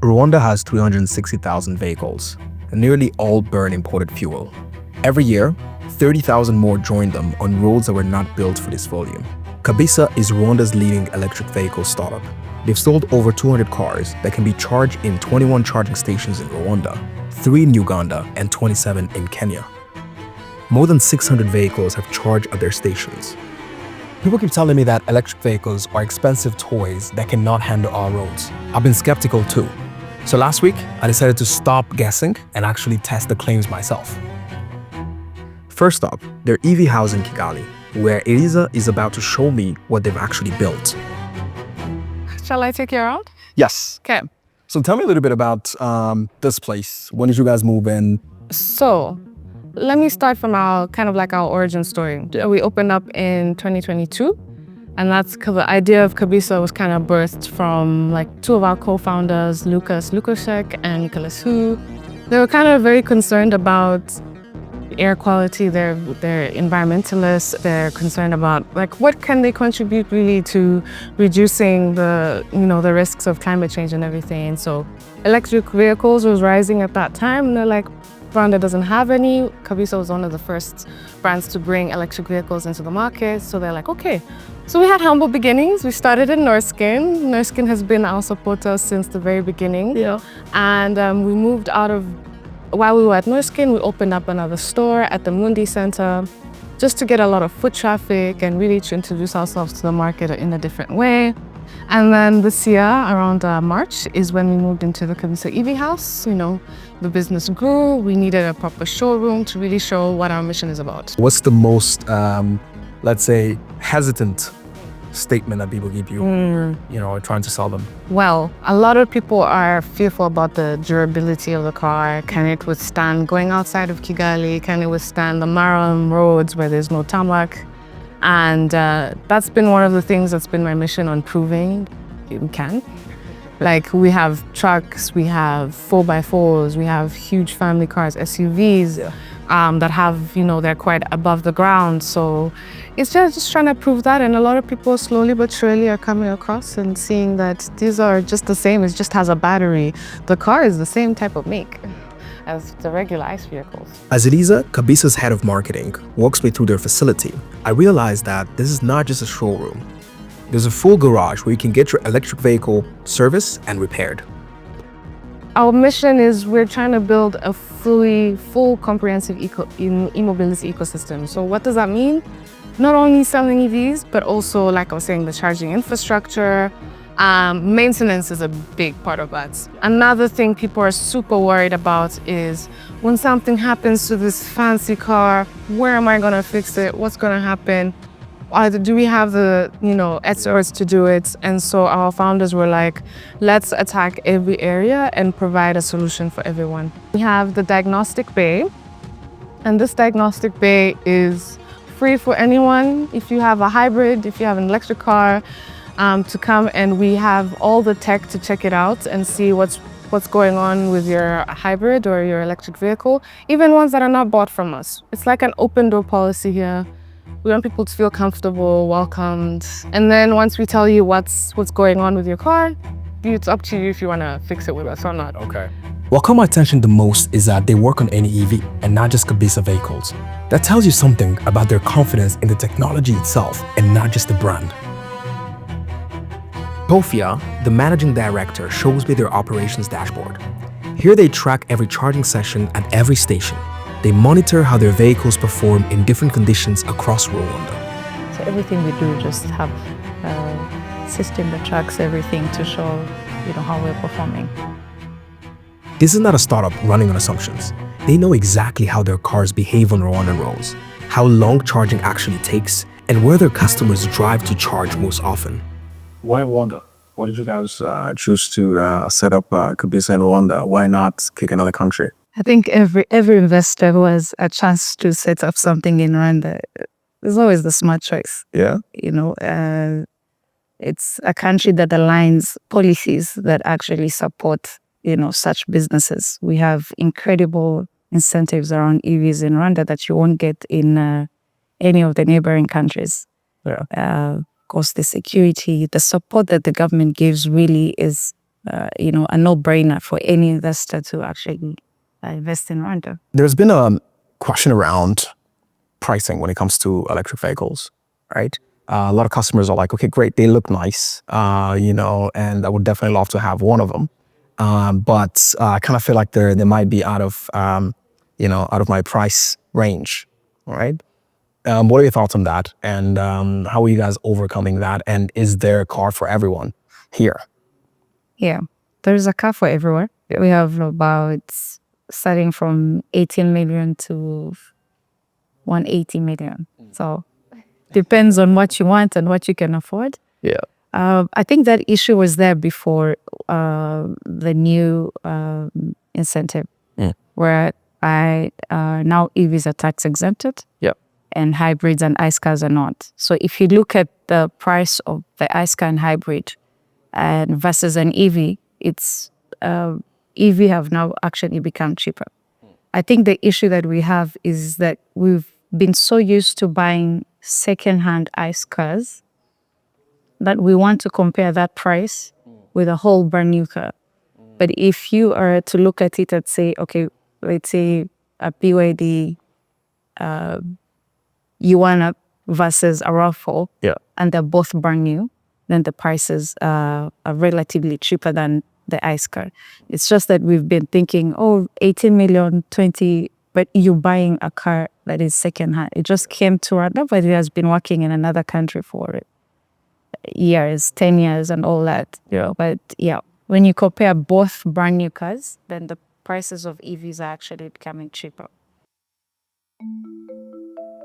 Rwanda has 360,000 vehicles, and nearly all burn imported fuel. Every year, 30,000 more join them on roads that were not built for this volume. Kabisa is Rwanda's leading electric vehicle startup. They've sold over 200 cars that can be charged in 21 charging stations in Rwanda, 3 in Uganda, and 27 in Kenya. More than 600 vehicles have charged at their stations. People keep telling me that electric vehicles are expensive toys that cannot handle our roads. I've been skeptical too. So last week, I decided to stop guessing and actually test the claims myself. First up, their EV house in Kigali, where Eliza is about to show me what they've actually built. Shall I take you around? Yes. Okay. So tell me a little bit about this place. When did you guys move in? So, let me start from our origin story. We opened up in 2022, and that's because the idea of Kabisa was kind of birthed from two of our co-founders, Lucas Lukaszek and Nicholas Hu. They were kind of very concerned about air quality. They're environmentalists. They're concerned about what can they contribute really to reducing the risks of climate change and everything. And so electric vehicles was rising at that time, and they're like, Rwanda doesn't have any. Kabisa was one of the first brands to bring electric vehicles into the market. So they're like, okay. So we had humble beginnings. We started in Nurskin. Nurskin has been our supporter since the very beginning. Yeah. And we moved out of, while we were at Nurskin, we opened up another store at the Mundi Center just to get a lot of foot traffic and really to introduce ourselves to the market in a different way. And then this year, around March, is when we moved into the Kabisa EV house. The business grew. We needed a proper showroom to really show what our mission is about. What's the most, let's say, hesitant statement that people give you, trying to sell them? Well, a lot of people are fearful about the durability of the car. Can it withstand going outside of Kigali? Can it withstand the Maram roads where there's no tarmac? And that's been one of the things that's been my mission on proving we can. We have trucks, we have 4x4s, we have huge family cars, SUVs that have, they're quite above the ground. So it's just trying to prove that. And a lot of people slowly but surely are coming across and seeing that these are just the same. It just has a battery. The car is the same type of make as the regular ICE vehicles. As Eliza, Kabisa's head of marketing, walks me through their facility, I realized that this is not just a showroom. There's a full garage where you can get your electric vehicle serviced and repaired. Our mission is we're trying to build a full comprehensive e-mobility ecosystem. So what does that mean? Not only selling EVs, but also, like I was saying, the charging infrastructure. Maintenance is a big part of that. Another thing people are super worried about is when something happens to this fancy car, where am I gonna fix it? What's gonna happen? Do we have the experts to do it? And so our founders were like, let's attack every area and provide a solution for everyone. We have the diagnostic bay, and this diagnostic bay is free for anyone. If you have a hybrid, if you have an electric car, to come, and we have all the tech to check it out and see what's going on with your hybrid or your electric vehicle, even ones that are not bought from us. It's like an open door policy here. We want people to feel comfortable, welcomed. And then once we tell you what's going on with your car, it's up to you if you want to fix it with us or not. Okay. What caught my attention the most is that they work on any EV and not just Kabisa vehicles. That tells you something about their confidence in the technology itself and not just the brand. Tofia, the managing director, shows me their operations dashboard. Here they track every charging session at every station. They monitor how their vehicles perform in different conditions across Rwanda. So everything we do just have a system that tracks everything to show, how we're performing. This is not a startup running on assumptions. They know exactly how their cars behave on Rwandan roads, how long charging actually takes, and where their customers drive to charge most often. Why Rwanda? Why did you guys choose to set up Kabisa in Rwanda? Why not kick another country? I think every investor who has a chance to set up something in Rwanda, there's always the smart choice. Yeah. It's a country that aligns policies that actually support, such businesses. We have incredible incentives around EVs in Rwanda that you won't get in any of the neighboring countries. Yeah. Of course, the security, the support that the government gives really is a no-brainer for any investor to actually invest in Rwanda. There's been a question around pricing when it comes to electric vehicles, right? A lot of customers are like, okay, great, they look nice, and I would definitely love to have one of them. But I kind of feel like they might be out of my price range, all right? What are your thoughts on that? And how are you guys overcoming that? And is there a car for everyone here? Yeah, there's a car for everyone. Yeah. We have about starting from 18 million to 180 million. So depends on what you want and what you can afford. Yeah. I think that issue was there before the new incentive, where now EVs are tax exempted. Yeah. And hybrids and ICE cars are not. So if you look at the price of the ICE car and hybrid and versus an EV, it's EV have now actually become cheaper. I think the issue that we have is that we've been so used to buying second-hand ICE cars that we want to compare that price with a whole brand new car. But if you are to look at it and say, okay, let's say a BYD U1 versus a RAV4, and they're both brand new, then the prices are relatively cheaper than the ICE car. It's just that we've been thinking, 18 million, 20, but you're buying a car that is secondhand. It just came to Rwanda, but it has been working in another country for years, 10 years and all that. But yeah, when you compare both brand new cars, then the prices of EVs are actually becoming cheaper.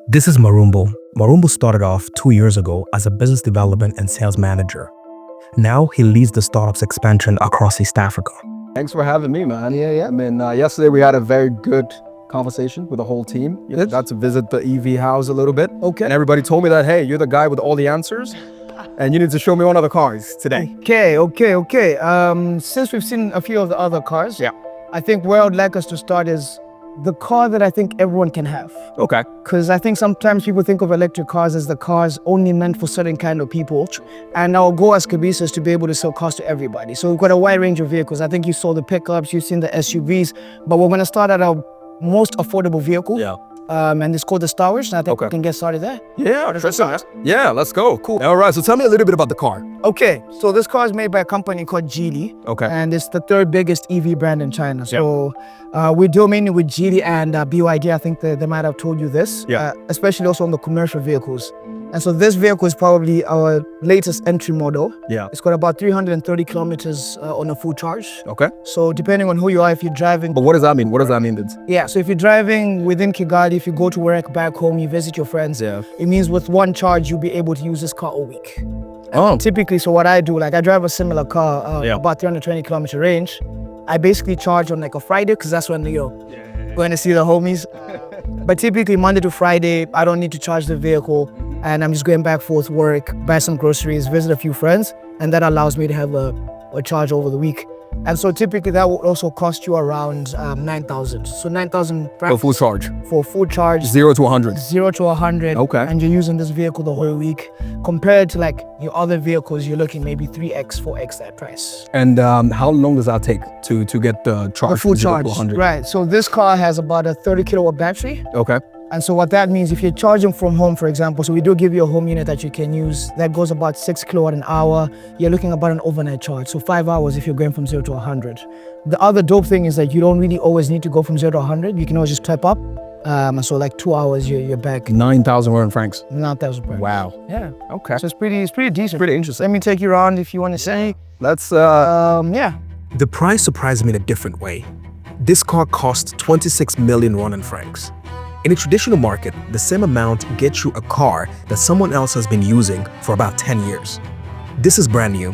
This is Marumbo. Marumbo started off 2 years ago as a business development and sales manager. Now he leads the startup's expansion across East Africa. Thanks for having me, man. Yeah. I mean, yesterday we had a very good conversation with the whole team. Got to visit the EV house a little bit. Okay. And everybody told me that, hey, you're the guy with all the answers, and you need to show me one of the cars today. Okay. Since we've seen a few of the other cars, I think where I would like us to start is the car that I think everyone can have. Okay. Because I think sometimes people think of electric cars as the cars only meant for certain kind of people. And our goal as Kabisa is to be able to sell cars to everybody. So we've got a wide range of vehicles. I think you saw the pickups, you've seen the SUVs, but we're going to start at our most affordable vehicle. Yeah. And it's called the Star Wars, and I think we can get started there. Yeah, let's go. Cool. All right, so tell me a little bit about the car. Okay, so this car is made by a company called Geely. Okay. And it's the third biggest EV brand in China. So we deal mainly with Geely and BYD. I think they might have told you this. Yeah. Especially also on the commercial vehicles. And so this vehicle is probably our latest entry model. Yeah. It's got about 330 kilometers on a full charge. Okay. So depending on who you are, if you're driving... But what does that mean? What does that mean? Yeah, so if you're driving within Kigali, if you go to work, back home, you visit your friends, it means with one charge, you'll be able to use this car all week. Typically, so what I do, like I drive a similar car, about 320 kilometer range. I basically charge on like a Friday, because that's when you're going to see the homies. But typically Monday to Friday, I don't need to charge the vehicle. And I'm just going back forth work, buy some groceries, visit a few friends, and that allows me to have a charge over the week. And so typically that will also cost you around 9,000. So 9,000 for full charge. For full charge. 0 to 100. 0 to 100. Okay. And you're using this vehicle the whole week. Compared to like your other vehicles, you're looking maybe 3x, 4x that price. And how long does that take to get the charge? A full charge. 0 to 100? Right. So this car has about a 30 kilowatt battery. Okay. And so what that means, if you're charging from home, for example, so we do give you a home unit that you can use, that goes about 6 kilowatt an hour. You're looking about an overnight charge, so 5 hours if you're going from 0 to 100. The other dope thing is that you don't really always need to go from 0 to 100. You can always just type up. And so like 2 hours, you're back. 9,000 francs. 9,000 francs. Wow. Yeah. Okay. So it's pretty decent. Pretty interesting. Let me take you around if you want to say. Let's, yeah. The price surprised me in a different way. This car costs 26 million Rwandan francs. In a traditional market, the same amount gets you a car that someone else has been using for about 10 years. This is brand new,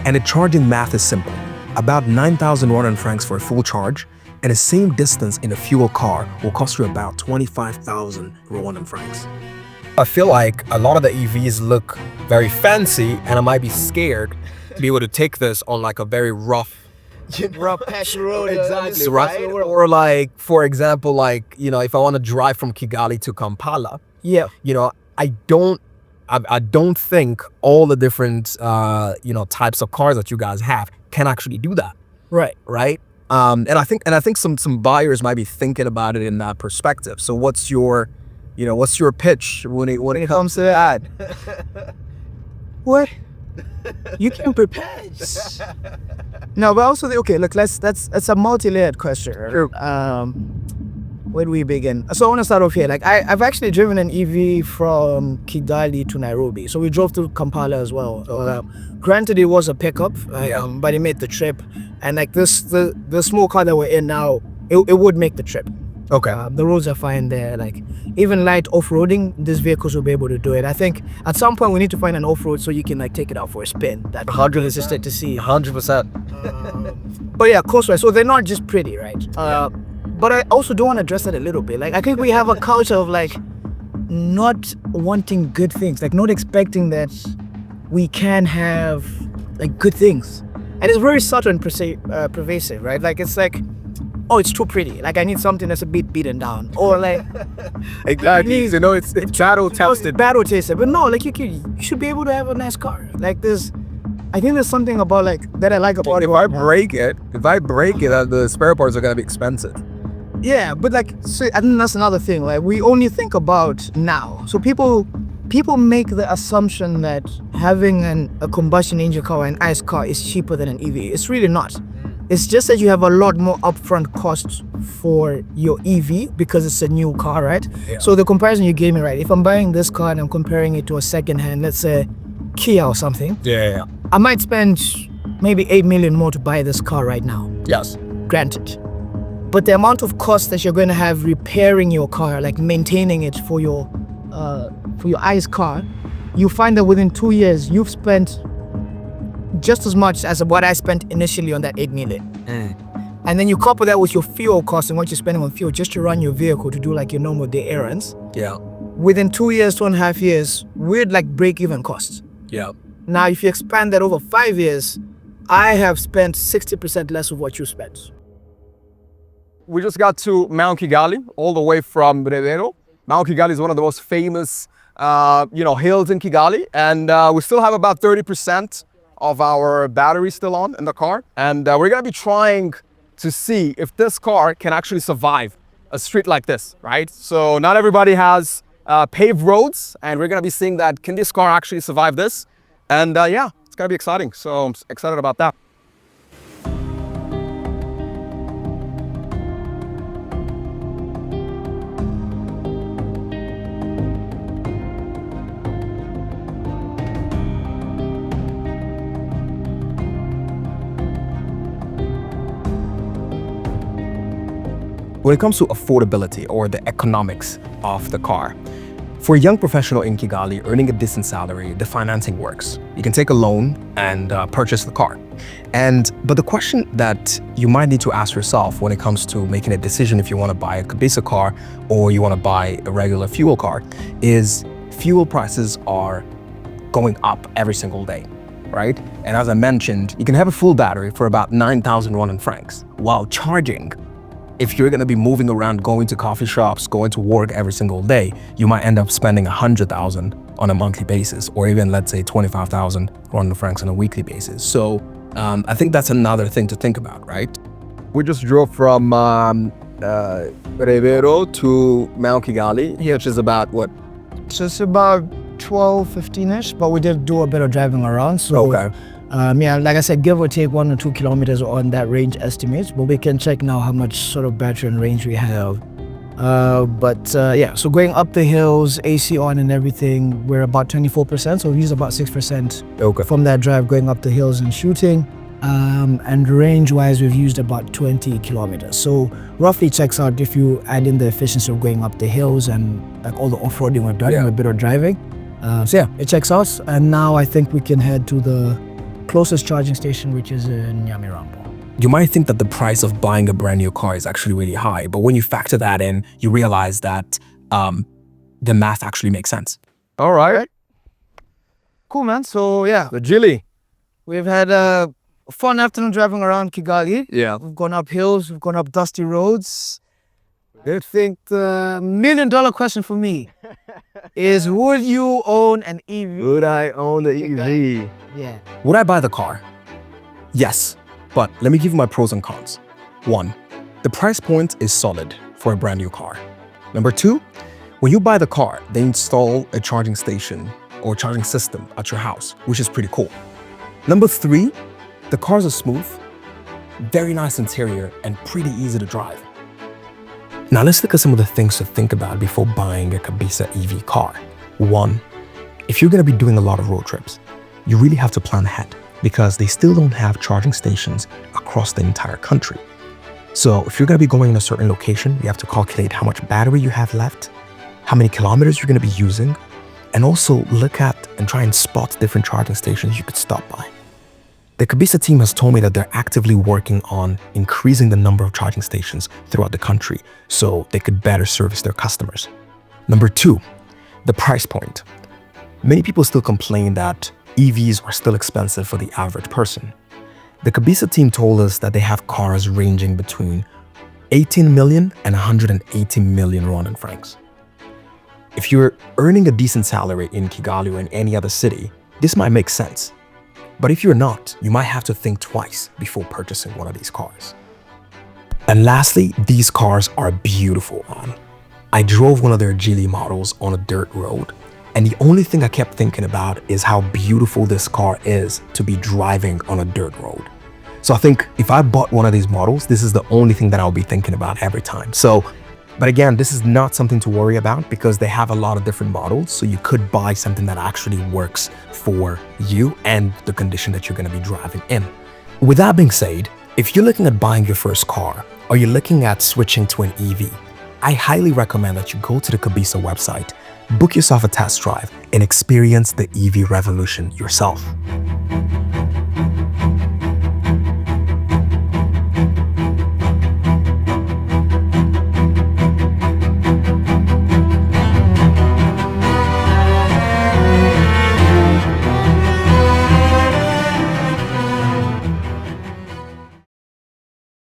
and the charging math is simple. About 9,000 Rwandan francs for a full charge, and the same distance in a fuel car will cost you about 25,000 Rwandan francs. I feel like a lot of the EVs look very fancy, and I might be scared to be able to take this on like a very rough patch road. Exactly, right? Or like, for example, like, if I want to drive from Kigali to Kampala, I don't think all the different, types of cars that you guys have can actually do that. Right. Right. And I think some buyers might be thinking about it in that perspective. So what's your pitch when it comes to that? What? You can prepare. No, but also okay. Look, that's a multi-layered question. Sure. Where do we begin? So I want to start off here. Like I've actually driven an EV from Kigali to Nairobi. So we drove to Kampala as well. Granted, it was a pickup, but it made the trip. And like the small car that we're in now, it would make the trip. Okay. The roads are fine there. Like even light off-roading, these vehicles will be able to do it. I think at some point we need to find an off-road so you can like take it out for a spin. That 100% interested to see. 100%. But yeah, coastwise. So they're not just pretty, right? But I also do want to address that a little bit. Like I think we have a culture of like not wanting good things, like not expecting that we can have like good things, and it's very subtle and pervasive, right? Like it's like, oh, it's too pretty. Like I need something that's a bit beaten down, or like Exactly. You know, it's battle tested. Battle tested. But no, like you should be able to have a nice car. Like I think there's something about like that I like about it. If I break it, the spare parts are gonna be expensive. Yeah, but like, so I think that's another thing. Like, we only think about now. So people make the assumption that having a combustion engine car or an ICE car is cheaper than an EV. It's really not. It's just that you have a lot more upfront costs for your EV because it's a new car, right? Yeah. So the comparison you gave me, right? If I'm buying this car and I'm comparing it to a second-hand, let's say Kia or something, Yeah. I might spend maybe 8 million more to buy this car right now. Yes. Granted. But the amount of cost that you're going to have repairing your car, like maintaining it for your ICE car, you find that within 2 years, you've spent just as much as what I spent initially on that 8 million. And then you couple that with your fuel cost and what you're spending on fuel just to run your vehicle to do like your normal day errands. Yeah. Within 2 years, 2.5 years, we're like break-even costs. Yeah. Now, if you expand that over 5 years, I have spent 60% less of what you spent. We just got to Mount Kigali, all the way from Brevero. Mount Kigali is one of the most famous, hills in Kigali, and we still have about 30% of our battery still on in the car. And we're gonna be trying to see if this car can actually survive a street like this, right? So not everybody has paved roads, and we're gonna be seeing that, can this car actually survive this? And yeah, it's gonna be exciting. So I'm excited about that. When it comes to affordability or the economics of the car, for a young professional in Kigali earning a decent salary, the financing works. You can take a loan and purchase the car. But the question that you might need to ask yourself when it comes to making a decision if you want to buy a Kabisa car or you want to buy a regular fuel car is fuel prices are going up every single day, right? And as I mentioned, you can have a full battery for about 9,000 Rwandan francs while charging. If you're going to be moving around, going to coffee shops, going to work every single day, you might end up spending 100,000 on a monthly basis, or even let's say 25,000 Rwanda francs on a weekly basis. So I think that's another thing to think about, right? We just drove from Revero to Mount Kigali, which is about what? So it's about 12, 15-ish, but we did do a bit of driving around. So Okay. Like I said, give or take 1 or 2 kilometers on that range estimates, but we can check now how much sort of battery and range we have. So going up the hills, AC on and everything, we're about 24%, so we use about 6% from that drive going up the hills and shooting. And range-wise, we've used about 20 kilometers. So roughly checks out if you add in the efficiency of going up the hills and like all the off-roading we've done and a bit of driving. It checks out. And now I think we can head to the closest charging station, which is in Nyamirambo. You might think that the price of buying a brand new car is actually really high, but when you factor that in, you realize that the math actually makes sense. All right. Cool, man. So yeah, The Gilly. we've had a fun afternoon driving around Kigali. Yeah. We've gone up hills, we've gone up dusty roads. I think the $1 million question for me is, would you own an EV? Would I own the EV? Yeah. Would I buy the car? Yes, But let me give you my pros and cons. 1. The price point is solid for a brand new car. Number 2, when you buy the car, they install a charging station or charging system at your house, which is pretty cool. Number 3, the cars are smooth, very nice interior, and pretty easy to drive. Now let's look at some of the things to think about before buying a Kabisa EV car. 1, if you're going to be doing a lot of road trips, you really have to plan ahead because they still don't have charging stations across the entire country. So if you're going to be going in a certain location, you have to calculate how much battery you have left, how many kilometers you're going to be using, and also look at and try and spot different charging stations you could stop by. The Kabisa team has told me that they're actively working on increasing the number of charging stations throughout the country so they could better service their customers. Number 2, the price point. Many people still complain that EVs are still expensive for the average person. The Kabisa team told us that they have cars ranging between 18 million and 180 million Rwandan francs. If you're earning a decent salary in Kigali or in any other city, this might make sense. But if you're not, you might have to think twice before purchasing one of these cars. And lastly, these cars are beautiful, man. I drove one of their Geely models on a dirt road, and the only thing I kept thinking about is how beautiful this car is to be driving on a dirt road. So I think if I bought one of these models, this is the only thing that I'll be thinking about every time. But again, this is not something to worry about because they have a lot of different models. So you could buy something that actually works for you and the condition that you're going to be driving in. With that being said, if you're looking at buying your first car or you're looking at switching to an EV, I highly recommend that you go to the Kabisa website, book yourself a test drive, and experience the EV revolution yourself.